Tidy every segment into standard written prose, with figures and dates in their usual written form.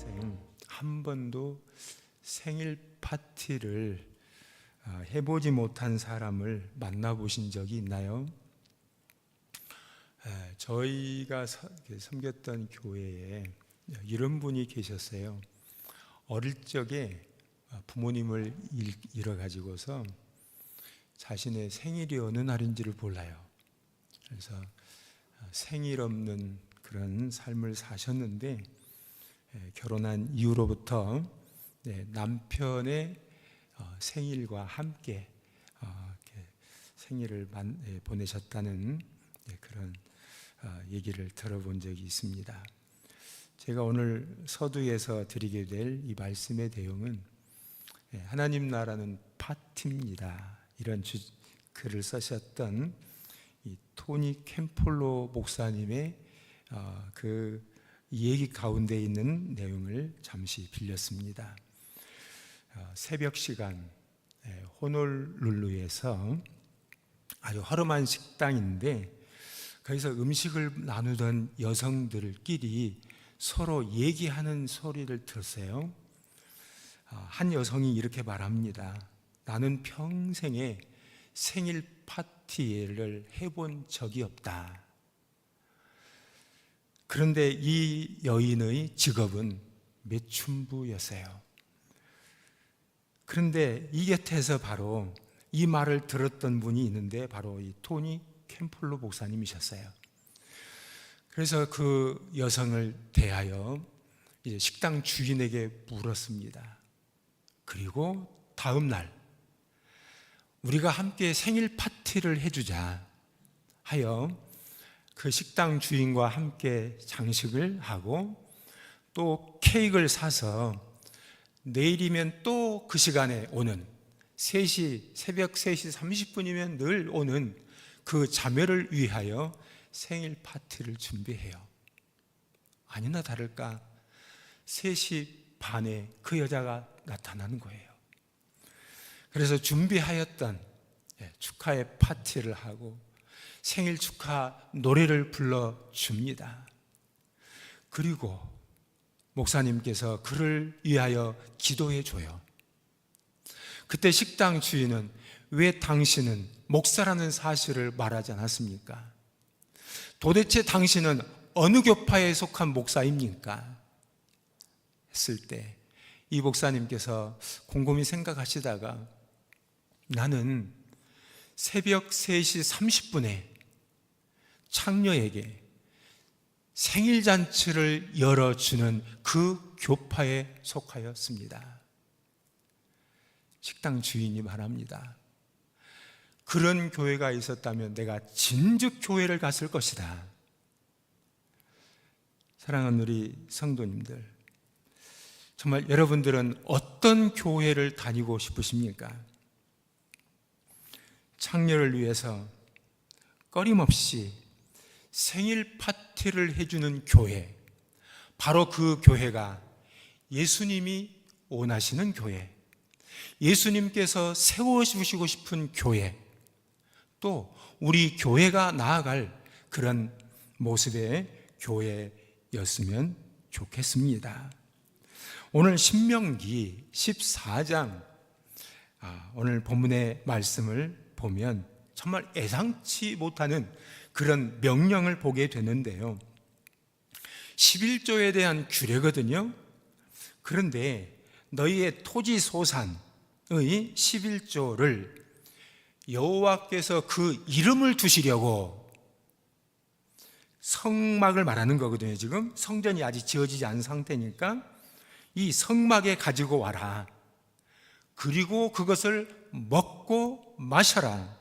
평생 한 번도 생일 파티를 해보지 못한 사람을 만나보신 적이 있나요? 저희가 섬겼던 교회에 이런 분이 계셨어요. 어릴 적에 부모님을 잃어가지고서 자신의 생일이 어느 날인지를 몰라요. 그래서 생일 없는 그런 삶을 사셨는데, 결혼한 이후로부터 남편의 생일과 함께 생일을 보내셨다는 그런 얘기를 들어본 적이 있습니다. 제가 오늘 서두에서 드리게 될 이 말씀의 내용은 하나님 나라는 파티입니다. 이런 글을 쓰셨던 이 토니 캠폴로 목사님의 그 얘기 가운데 있는 내용을 잠시 빌렸습니다. 새벽 시간 호놀룰루에서 아주 허름한 식당인데, 거기서 음식을 나누던 여성들끼리 서로 얘기하는 소리를 들었어요. 한 여성이 이렇게 말합니다. 나는 평생에 생일 파티를 해본 적이 없다. 그런데 이 여인의 직업은 매춘부였어요. 그런데 이 곁에서 바로 이 말을 들었던 분이 있는데, 바로 이 토니 캠폴로 목사님이셨어요. 그래서 그 여성을 대하여 이제 식당 주인에게 물었습니다. 그리고 다음 날 우리가 함께 생일 파티를 해주자 하여 그 식당 주인과 함께 장식을 하고 또 케이크를 사서 내일이면 또 그 시간에 오는 새벽 3시 30분이면 늘 오는 그 자매를 위하여 생일 파티를 준비해요. 아니나 다를까 3시 반에 그 여자가 나타나는 거예요. 그래서 준비하였던 축하의 파티를 하고 생일 축하 노래를 불러줍니다. 그리고 목사님께서 그를 위하여 기도해 줘요. 그때 식당 주인은 왜 당신은 목사라는 사실을 말하지 않았습니까? 도대체 당신은 어느 교파에 속한 목사입니까? 했을 때 이 목사님께서 곰곰이 생각하시다가 나는 새벽 3시 30분에 창녀에게 생일잔치를 열어주는 그 교파에 속하였습니다. 식당 주인이 말합니다. 그런 교회가 있었다면 내가 진즉 교회를 갔을 것이다. 사랑하는 우리 성도님들, 정말 여러분들은 어떤 교회를 다니고 싶으십니까? 창녀를 위해서 꺼림없이 생일 파티를 해주는 교회, 바로 그 교회가 예수님이 원하시는 교회, 예수님께서 세워주시고 싶은 교회, 또 우리 교회가 나아갈 그런 모습의 교회였으면 좋겠습니다. 오늘 신명기 14장 오늘 본문의 말씀을 보면 정말 예상치 못하는 그런 명령을 보게 되는데요. 11조에 대한 규례거든요. 그런데 너희의 토지 소산의 11조를 여호와께서 그 이름을 두시려고 성막을 말하는 거거든요. 지금 성전이 아직 지어지지 않은 상태니까 이 성막에 가지고 와라. 그리고 그것을 먹고 마셔라.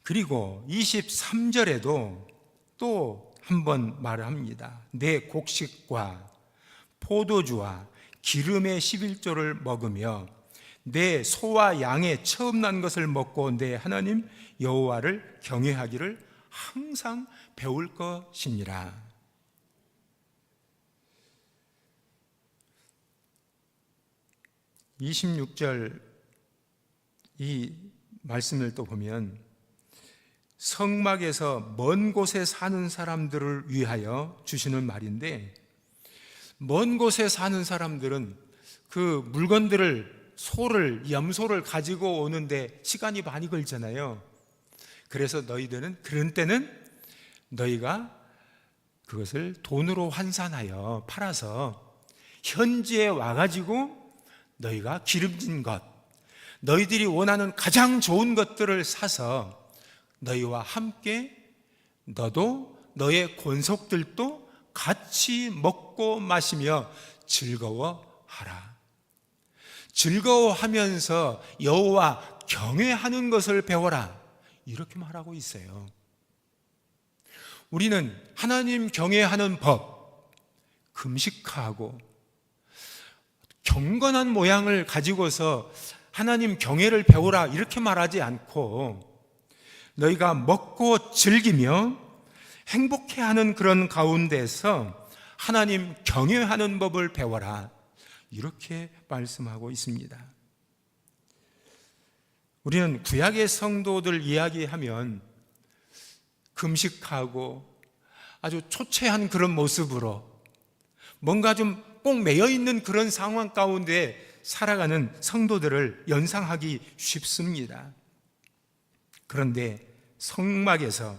그리고 23절에도 또 한 번 말을 합니다. 내 곡식과 포도주와 기름의 11조를 먹으며 내 소와 양의 처음 난 것을 먹고 내 하나님 여호와를 경외하기를 항상 배울 것이니라. (26절) 이 말씀을 또 보면 성막에서 먼 곳에 사는 사람들을 위하여 주시는 말인데, 먼 곳에 사는 사람들은 그 물건들을, 소를, 염소를 가지고 오는데 시간이 많이 걸잖아요. 그래서 너희들은 그런 때는 너희가 그것을 돈으로 환산하여 팔아서 현지에 와가지고 너희가 기름진 것, 너희들이 원하는 가장 좋은 것들을 사서 너희와 함께 너도 너의 권속들도 같이 먹고 마시며 즐거워하라. 즐거워하면서 여호와 경외하는 것을 배워라. 이렇게 말하고 있어요. 우리는 하나님 경외하는 법, 금식하고 경건한 모양을 가지고서 하나님 경외를 배우라 이렇게 말하지 않고 너희가 먹고 즐기며 행복해하는 그런 가운데서 하나님 경외하는 법을 배워라 이렇게 말씀하고 있습니다. 우리는 구약의 성도들 이야기하면 금식하고 아주 초췌한 그런 모습으로 뭔가 좀 꼭 매여 있는 그런 상황 가운데 살아가는 성도들을 연상하기 쉽습니다. 그런데 성막에서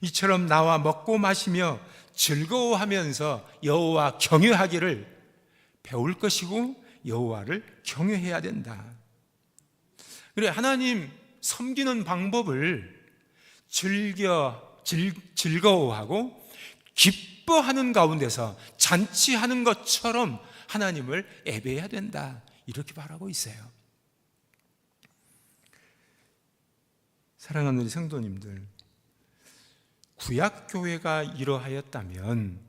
이처럼 나와 먹고 마시며 즐거워하면서 여호와 경외하기를 배울 것이고 여호와를 경외해야 된다. 그래, 하나님 섬기는 방법을 즐거워하고 기뻐하는 가운데서 잔치하는 것처럼 하나님을 예배해야 된다. 이렇게 말하고 있어요. 사랑하는 우리 성도님들, 구약교회가 이러하였다면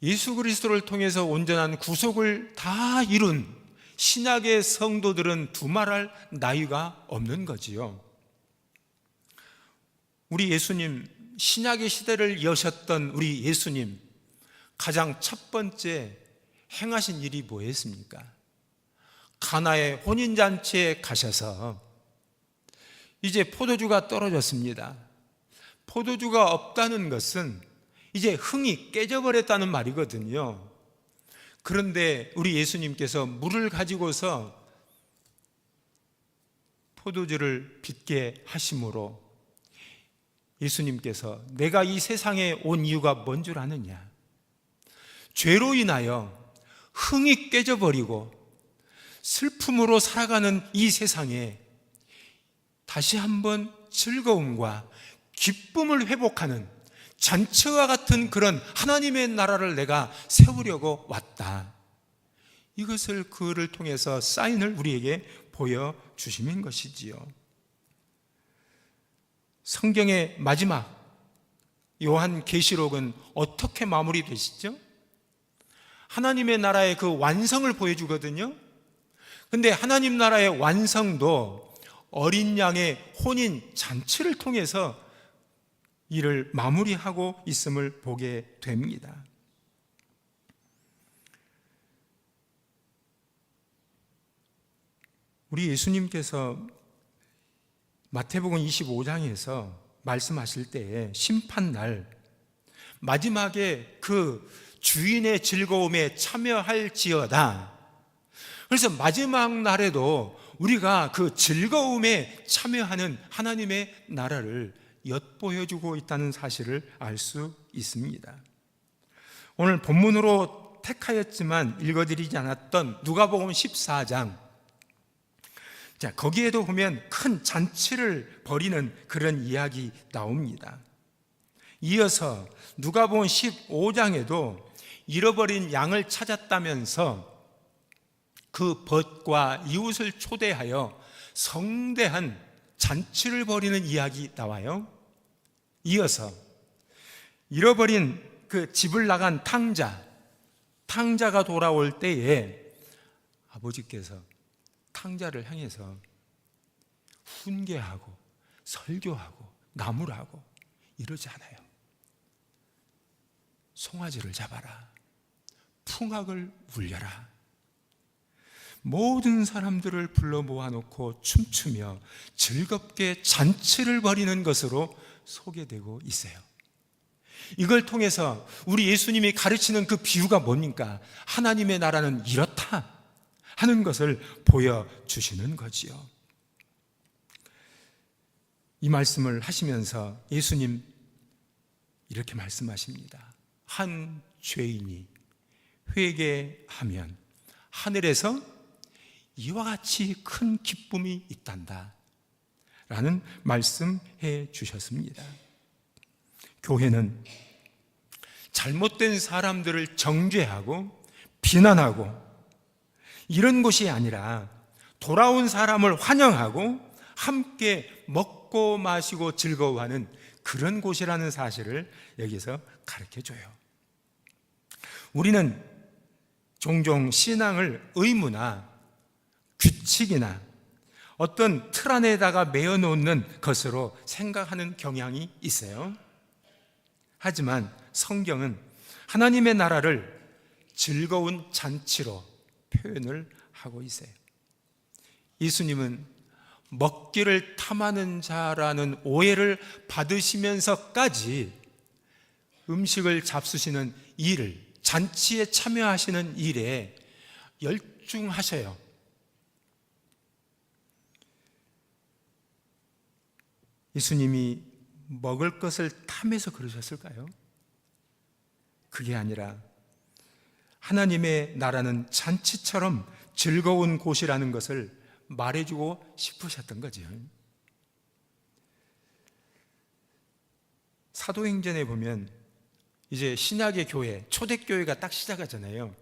예수 그리스도를 통해서 온전한 구속을 다 이룬 신약의 성도들은 두말할 나위가 없는 거지요. 우리 예수님, 신약의 시대를 여셨던 우리 예수님, 가장 첫 번째 행하신 일이 뭐였습니까? 가나의 혼인잔치에 가셔서 이제 포도주가 떨어졌습니다. 포도주가 없다는 것은 이제 흥이 깨져버렸다는 말이거든요. 그런데 우리 예수님께서 물을 가지고서 포도주를 빚게 하심으로 예수님께서 내가 이 세상에 온 이유가 뭔 줄 아느냐? 죄로 인하여 흥이 깨져버리고 슬픔으로 살아가는 이 세상에 다시 한번 즐거움과 기쁨을 회복하는 잔치와 같은 그런 하나님의 나라를 내가 세우려고 왔다. 이것을 그를 통해서 사인을 우리에게 보여주시는 것이지요. 성경의 마지막 요한계시록은 어떻게 마무리되시죠? 하나님의 나라의 그 완성을 보여주거든요. 근데 하나님 나라의 완성도 어린 양의 혼인 잔치를 통해서 이를 마무리하고 있음을 보게 됩니다. 우리 예수님께서 마태복음 25장에서 말씀하실 때에 심판날 마지막에 그 주인의 즐거움에 참여할지어다. 그래서 마지막 날에도 우리가 그 즐거움에 참여하는 하나님의 나라를 엿보여주고 있다는 사실을 알 수 있습니다. 오늘 본문으로 택하였지만 읽어드리지 않았던 누가복음 14장, 자, 거기에도 보면 큰 잔치를 벌이는 그런 이야기 나옵니다. 이어서 누가복음 15장에도 잃어버린 양을 찾았다면서 그 벗과 이웃을 초대하여 성대한 잔치를 벌이는 이야기 나와요. 이어서 잃어버린 그 집을 나간 탕자가 돌아올 때에 아버지께서 탕자를 향해서 훈계하고 설교하고 나무라고 이러지 않아요. 송아지를 잡아라, 풍악을 울려라, 모든 사람들을 불러 모아놓고 춤추며 즐겁게 잔치를 벌이는 것으로 소개되고 있어요. 이걸 통해서 우리 예수님이 가르치는 그 비유가 뭡니까? 하나님의 나라는 이렇다 하는 것을 보여주시는 거지요. 이 말씀을 하시면서 예수님 이렇게 말씀하십니다. 한 죄인이 회개하면 하늘에서 이와 같이 큰 기쁨이 있단다 라는 말씀해 주셨습니다. 교회는 잘못된 사람들을 정죄하고 비난하고 이런 곳이 아니라 돌아온 사람을 환영하고 함께 먹고 마시고 즐거워하는 그런 곳이라는 사실을 여기서 가르쳐줘요. 우리는 종종 신앙을 의무나 규칙이나 어떤 틀 안에다가 매어놓는 것으로 생각하는 경향이 있어요. 하지만 성경은 하나님의 나라를 즐거운 잔치로 표현을 하고 있어요. 예수님은 먹기를 탐하는 자라는 오해를 받으시면서까지 음식을 잡수시는 일을, 잔치에 참여하시는 일에 열중하셔요. 예수님이 먹을 것을 탐해서 그러셨을까요? 그게 아니라 하나님의 나라는 잔치처럼 즐거운 곳이라는 것을 말해주고 싶으셨던 거죠. 사도행전에 보면 이제 신약의 교회, 초대교회가 딱 시작하잖아요.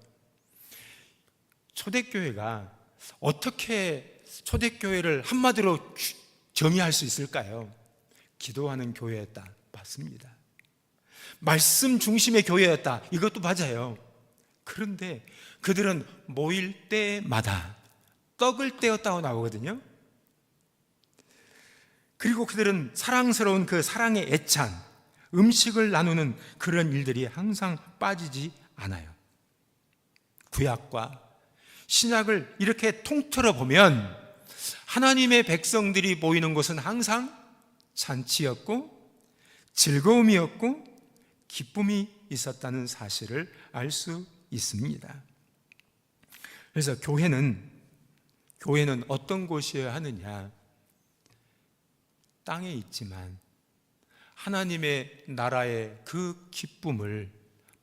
초대교회가 어떻게 초대교회를 한마디로 정의할 수 있을까요? 기도하는 교회였다. 맞습니다. 말씀 중심의 교회였다. 이것도 맞아요. 그런데 그들은 모일 때마다 떡을 떼었다고 나오거든요. 그리고 그들은 사랑스러운 그 사랑의 애찬, 음식을 나누는 그런 일들이 항상 빠지지 않아요. 구약과 신약을 이렇게 통틀어 보면 하나님의 백성들이 모이는 곳은 항상 잔치였고 즐거움이었고 기쁨이 있었다는 사실을 알 수 있습니다. 그래서 교회는 어떤 곳이어야 하느냐? 땅에 있지만 하나님의 나라의 그 기쁨을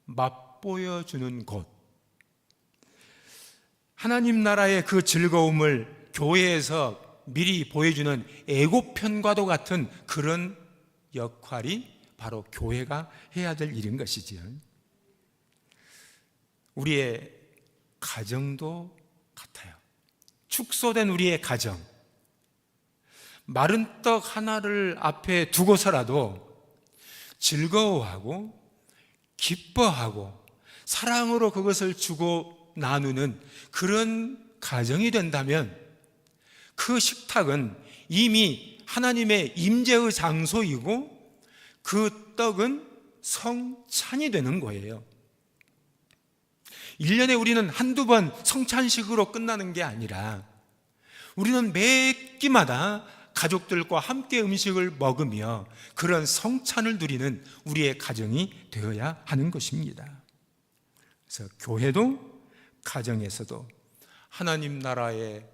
맛보여주는 곳, 하나님 나라의 그 즐거움을 교회에서 미리 보여주는 예고편과도 같은 그런 역할이 바로 교회가 해야 될 일인 것이지요. 우리의 가정도 같아요. 축소된 우리의 가정, 마른 떡 하나를 앞에 두고서라도 즐거워하고 기뻐하고 사랑으로 그것을 주고 나누는 그런 가정이 된다면 그 식탁은 이미 하나님의 임재의 장소이고 그 떡은 성찬이 되는 거예요. 1년에 우리는 한두 번 성찬식으로 끝나는 게 아니라 우리는 매 끼마다 가족들과 함께 음식을 먹으며 그런 성찬을 누리는 우리의 가정이 되어야 하는 것입니다. 그래서 교회도 가정에서도 하나님 나라의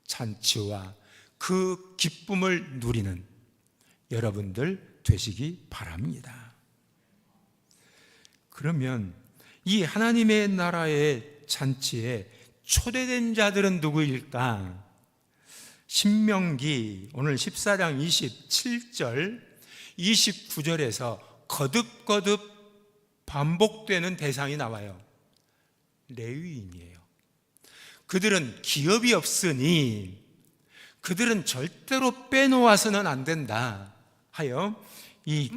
잔치와 그 기쁨을 누리는 여러분들 되시기 바랍니다. 그러면 이 하나님의 나라의 잔치에 초대된 자들은 누구일까? 신명기 오늘 14장 27절 29절에서 거듭거듭 반복되는 대상이 나와요. 레위인이에요. 그들은 기업이 없으니 그들은 절대로 빼놓아서는 안 된다 하여 이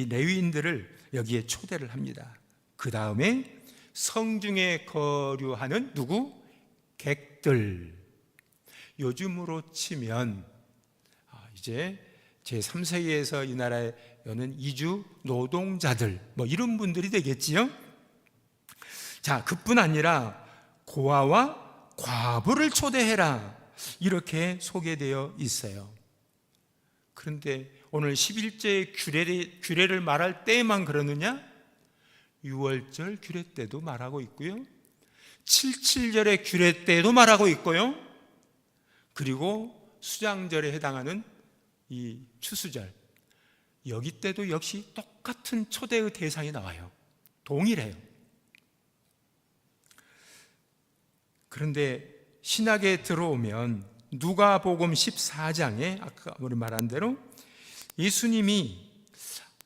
레위인들을 여기에 초대를 합니다. 그 다음에 성중에 거류하는 누구? 객들. 요즘으로 치면 이제 제3세계에서 이 나라에 오는 이주 노동자들 이런 분들이 되겠지요. 자, 그뿐 아니라 고아와 과부를 초대해라 이렇게 소개되어 있어요. 그런데 오늘 11제 규례를 말할 때에만 그러느냐? 6월절 규례 때도 말하고 있고요, 77절의 규례 때도 말하고 있고요, 그리고 수장절에 해당하는 이 추수절, 여기 때도 역시 똑같은 초대의 대상이 나와요. 동일해요. 그런데 신약에 들어오면 누가복음 14장에 아까 우리 말한 대로 예수님이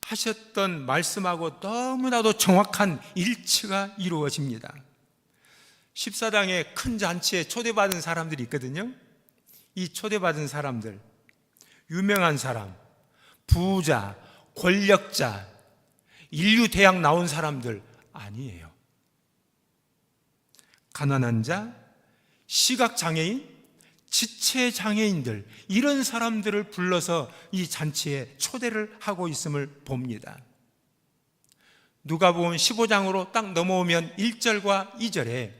하셨던 말씀하고 너무나도 정확한 일치가 이루어집니다. 14장에 큰 잔치에 초대받은 사람들이 있거든요. 이 초대받은 사람들, 유명한 사람, 부자, 권력자, 인류 대학 나온 사람들 아니에요. 가난한 자, 시각장애인, 지체장애인들, 이런 사람들을 불러서 이 잔치에 초대를 하고 있음을 봅니다. 누가복음 15장으로 딱 넘어오면 1절과 2절에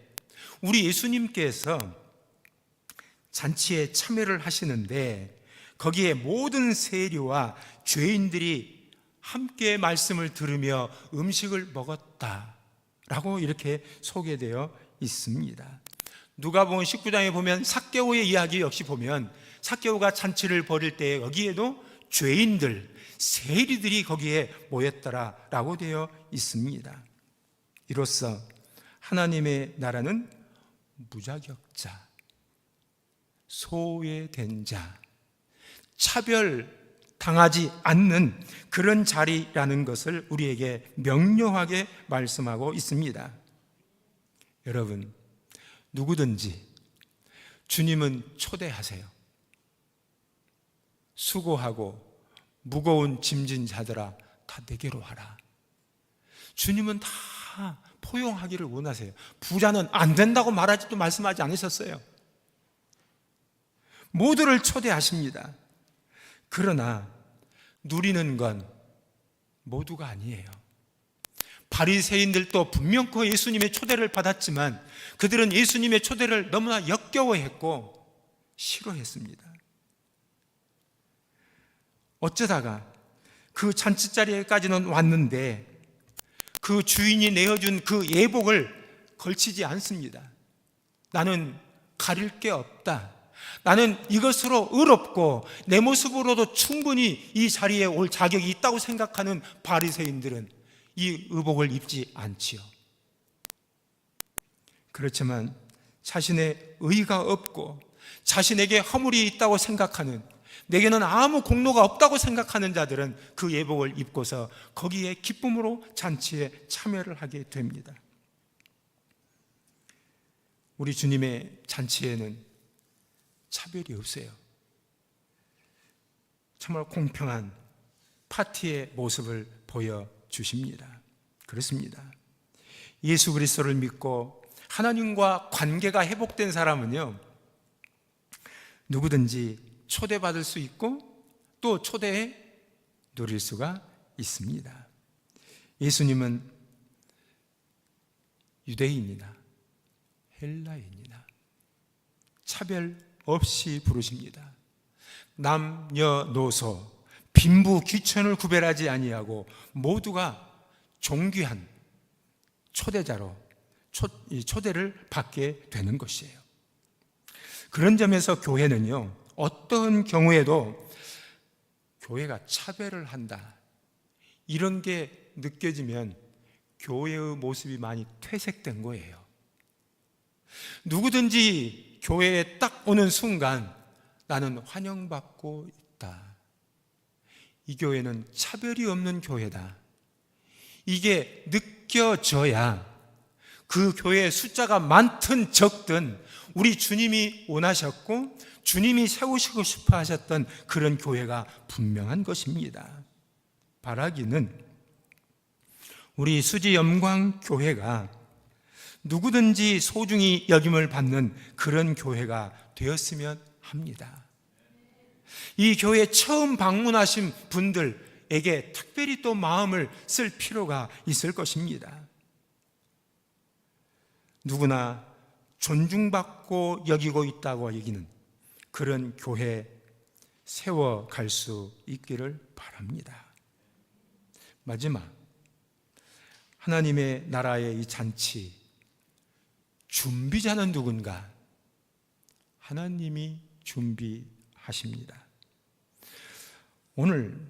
우리 예수님께서 잔치에 참여를 하시는데 거기에 모든 세리와 죄인들이 함께 말씀을 들으며 음식을 먹었다라고 이렇게 소개되어 있습니다. 누가복음 19장에 보면 삭개오의 이야기 역시 보면 삭개오가 잔치를 벌일 때 여기에도 죄인들, 세리들이 거기에 모였더라라고 되어 있습니다. 이로써 하나님의 나라는 무자격자, 소외된 자, 차별당하지 않는 그런 자리라는 것을 우리에게 명료하게 말씀하고 있습니다. 여러분, 누구든지 주님은 초대하세요. 수고하고 무거운 짐진 자들아 다 내게로 와라. 주님은 다 포용하기를 원하세요. 부자는 안 된다고 말하지도 말씀하지 않으셨어요. 모두를 초대하십니다. 그러나 누리는 건 모두가 아니에요. 바리새인들도 분명코 예수님의 초대를 받았지만 그들은 예수님의 초대를 너무나 역겨워했고 싫어했습니다. 어쩌다가 그 잔치자리에까지는 왔는데 그 주인이 내어준 그 예복을 걸치지 않습니다. 나는 가릴 게 없다. 나는 이것으로 의롭고 내 모습으로도 충분히 이 자리에 올 자격이 있다고 생각하는 바리새인들은 이 의복을 입지 않지요. 그렇지만 자신의 의가 없고 자신에게 허물이 있다고 생각하는, 내게는 아무 공로가 없다고 생각하는 자들은 그 예복을 입고서 거기에 기쁨으로 잔치에 참여를 하게 됩니다. 우리 주님의 잔치에는 차별이 없어요. 정말 공평한 파티의 모습을 보여주십니다. 그렇습니다. 예수 그리스도를 믿고 하나님과 관계가 회복된 사람은요, 누구든지 초대받을 수 있고 또 초대에 누릴 수가 있습니다. 예수님은 유대인이나 헬라인이나 차별 없이 부르십니다. 남녀노소 빈부 귀천을 구별하지 아니하고 모두가 존귀한 초대자로 초대를 받게 되는 것이에요. 그런 점에서 교회는요, 어떤 경우에도 교회가 차별을 한다, 이런 게 느껴지면 교회의 모습이 많이 퇴색된 거예요. 누구든지 교회에 딱 오는 순간 나는 환영받고 있다. 이 교회는 차별이 없는 교회다. 이게 느껴져야 그 교회의 숫자가 많든 적든 우리 주님이 원하셨고 주님이 세우시고 싶어 하셨던 그런 교회가 분명한 것입니다. 바라기는 우리 수지영광교회가 누구든지 소중히 여김을 받는 그런 교회가 되었으면 합니다. 이 교회에 처음 방문하신 분들에게 특별히 또 마음을 쓸 필요가 있을 것입니다. 누구나 존중받고 여기고 있다고 여기는 그런 교회 세워갈 수 있기를 바랍니다. 마지막, 하나님의 나라의 이 잔치 준비자는 누군가? 하나님이 준비하십니다. 오늘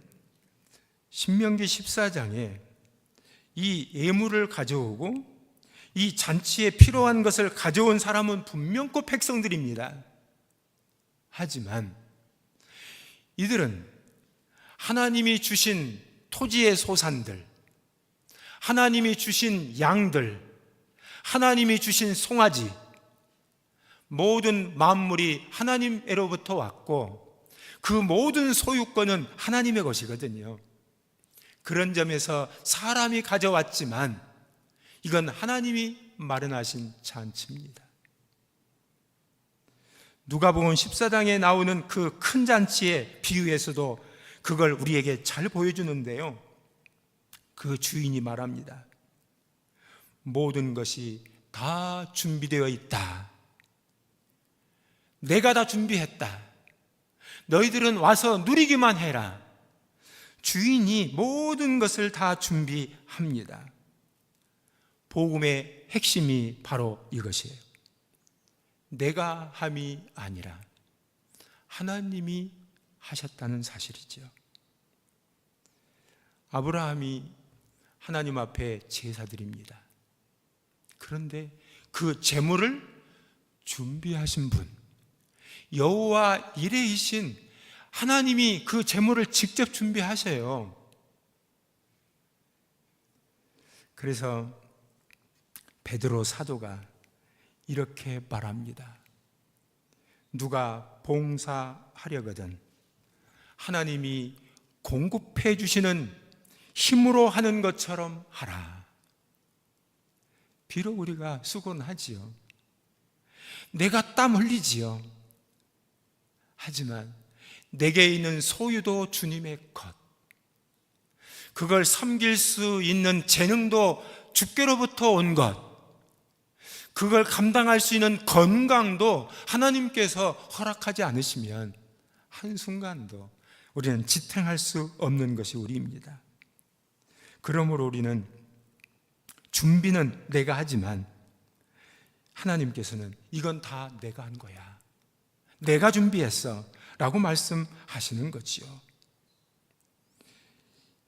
신명기 14장에 이 예물을 가져오고 이 잔치에 필요한 것을 가져온 사람은 분명코 백성들입니다. 하지만 이들은 하나님이 주신 토지의 소산들, 하나님이 주신 양들, 하나님이 주신 송아지, 모든 만물이 하나님으로부터 왔고 그 모든 소유권은 하나님의 것이거든요. 그런 점에서 사람이 가져왔지만 이건 하나님이 마련하신 잔치입니다. 누가복음 14장에 나오는 그 큰 잔치의 비유에서도 그걸 우리에게 잘 보여주는데요. 그 주인이 말합니다. 모든 것이 다 준비되어 있다. 내가 다 준비했다. 너희들은 와서 누리기만 해라. 주인이 모든 것을 다 준비합니다. 복음의 핵심이 바로 이것이에요. 내가 함이 아니라 하나님이 하셨다는 사실이죠. 아브라함이 하나님 앞에 제사드립니다. 그런데 그 제물을 준비하신 분, 여호와 이레이신 하나님이 그 제물을 직접 준비하셔요. 그래서 베드로 사도가 이렇게 말합니다. 누가 봉사하려거든 하나님이 공급해 주시는 힘으로 하는 것처럼 하라. 비록 우리가 수고는 하지요. 내가 땀 흘리지요. 하지만 내게 있는 소유도 주님의 것, 그걸 섬길 수 있는 재능도 주께로부터 온 것, 그걸 감당할 수 있는 건강도 하나님께서 허락하지 않으시면 한순간도 우리는 지탱할 수 없는 것이 우리입니다. 그러므로 우리는 준비는 내가 하지만 하나님께서는 이건 다 내가 한 거야, 내가 준비했어 라고 말씀하시는 거지요.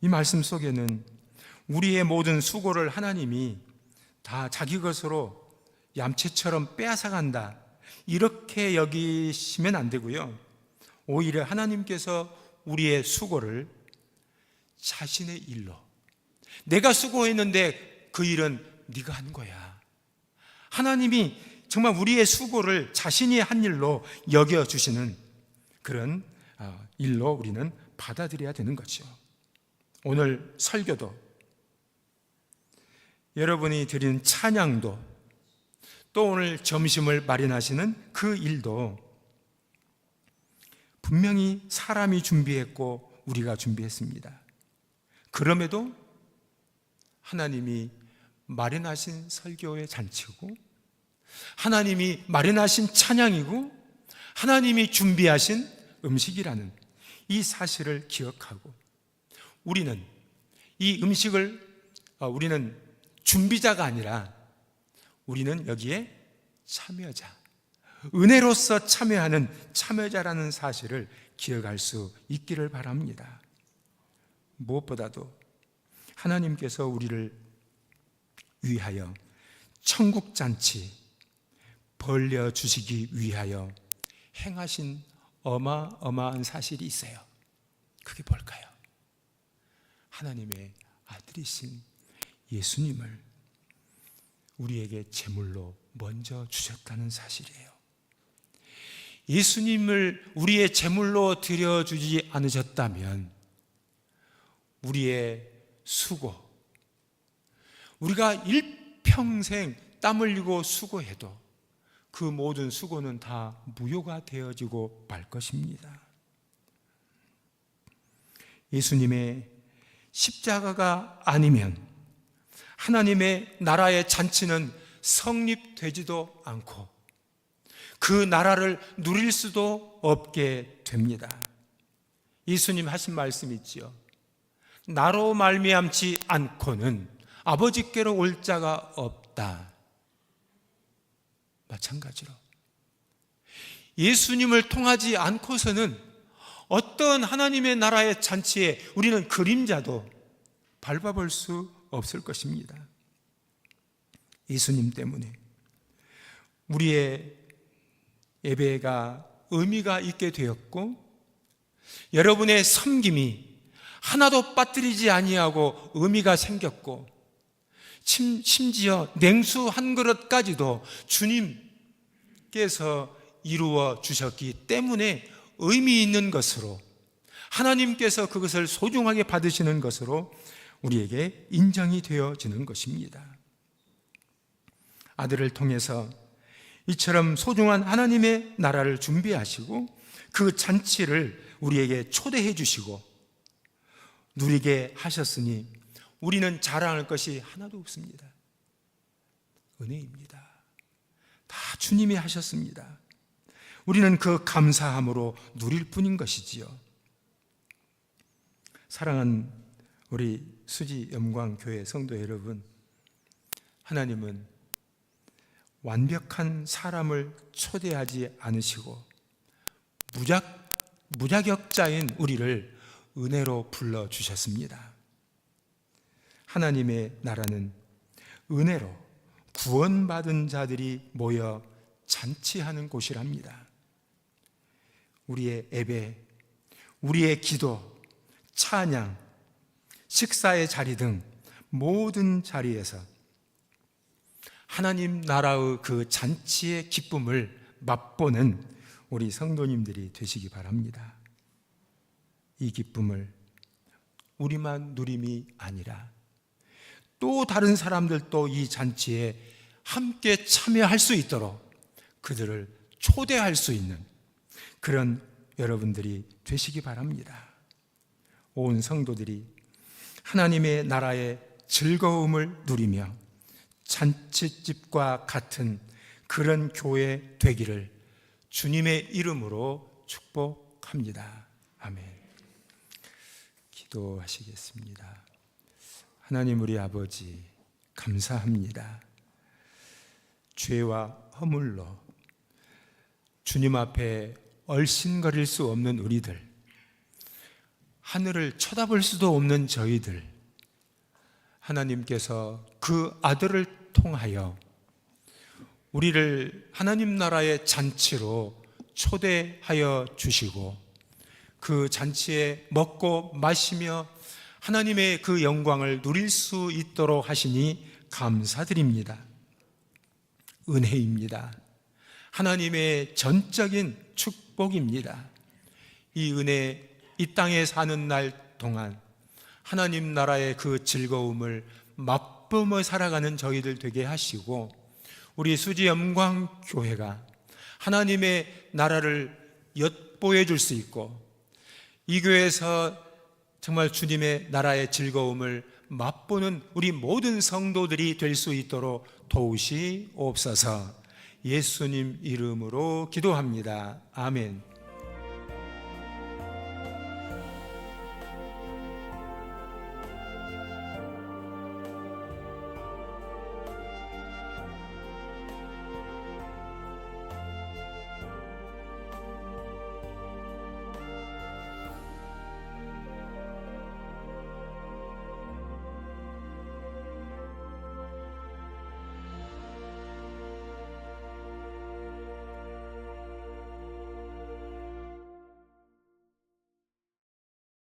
이 말씀 속에는 우리의 모든 수고를 하나님이 다 자기 것으로 얌체처럼 빼앗아간다 이렇게 여기시면 안 되고요. 오히려 하나님께서 우리의 수고를 자신의 일로, 내가 수고했는데 그 일은 네가 한 거야, 하나님이 정말 우리의 수고를 자신이 한 일로 여겨주시는 그런 일로 우리는 받아들여야 되는 거죠. 오늘 설교도, 여러분이 드린 찬양도, 또 오늘 점심을 마련하시는 그 일도 분명히 사람이 준비했고 우리가 준비했습니다. 그럼에도 하나님이 마련하신 설교의 잔치고 하나님이 마련하신 찬양이고 하나님이 준비하신 음식이라는 이 사실을 기억하고 우리는 이 음식을 우리는 준비자가 아니라 우리는 여기에 참여자, 은혜로서 참여하는 참여자라는 사실을 기억할 수 있기를 바랍니다. 무엇보다도 하나님께서 우리를 위하여 천국잔치 벌려주시기 위하여 행하신 어마어마한 사실이 있어요. 그게 뭘까요? 하나님의 아들이신 예수님을 우리에게 제물로 먼저 주셨다는 사실이에요. 예수님을 우리의 제물로 드려주지 않으셨다면 우리의 수고, 우리가 일평생 땀 흘리고 수고해도 그 모든 수고는 다 무효가 되어지고 말 것입니다. 예수님의 십자가가 아니면 하나님의 나라의 잔치는 성립되지도 않고 그 나라를 누릴 수도 없게 됩니다. 예수님 하신 말씀 있지요. 나로 말미암지 않고는 아버지께로 올 자가 없다. 마찬가지로 예수님을 통하지 않고서는 어떤 하나님의 나라의 잔치에 우리는 그림자도 밟아볼 수 없을 것입니다. 예수님 때문에 우리의 예배가 의미가 있게 되었고, 여러분의 섬김이 하나도 빠뜨리지 아니하고 의미가 생겼고, 심지어 냉수 한 그릇까지도 주님께서 이루어 주셨기 때문에 의미 있는 것으로, 하나님께서 그것을 소중하게 받으시는 것으로 우리에게 인정이 되어지는 것입니다. 아들을 통해서 이처럼 소중한 하나님의 나라를 준비하시고 그 잔치를 우리에게 초대해 주시고 누리게 하셨으니 우리는 자랑할 것이 하나도 없습니다. 은혜입니다. 다 주님이 하셨습니다. 우리는 그 감사함으로 누릴 뿐인 것이지요. 사랑하는 우리 수지 영광교회 성도 여러분, 하나님은 완벽한 사람을 초대하지 않으시고 무자격자인 우리를 은혜로 불러주셨습니다. 하나님의 나라는 은혜로 구원받은 자들이 모여 잔치하는 곳이랍니다. 우리의 예배, 우리의 기도, 찬양, 식사의 자리 등 모든 자리에서 하나님 나라의 그 잔치의 기쁨을 맛보는 우리 성도님들이 되시기 바랍니다. 이 기쁨을 우리만 누림이 아니라 또 다른 사람들도 이 잔치에 함께 참여할 수 있도록 그들을 초대할 수 있는 그런 여러분들이 되시기 바랍니다. 온 성도들이 하나님의 나라의 즐거움을 누리며 잔치집과 같은 그런 교회 되기를 주님의 이름으로 축복합니다. 아멘. 기도하시겠습니다. 하나님 우리 아버지 감사합니다. 죄와 허물로 주님 앞에 얼씬거릴 수 없는 우리들, 하늘을 쳐다볼 수도 없는 저희들, 하나님께서 그 아들을 통하여 우리를 하나님 나라의 잔치로 초대하여 주시고 그 잔치에 먹고 마시며 하나님의 그 영광을 누릴 수 있도록 하시니 감사드립니다. 은혜입니다. 하나님의 전적인 축복입니다. 이 은혜, 이 땅에 사는 날 동안 하나님 나라의 그 즐거움을 맛보며 살아가는 저희들 되게 하시고 우리 수지 영광교회가 하나님의 나라를 엿보여 줄 수 있고 이 교회에서 정말 주님의 나라의 즐거움을 맛보는 우리 모든 성도들이 될 수 있도록 도우시옵소서. 예수님 이름으로 기도합니다. 아멘.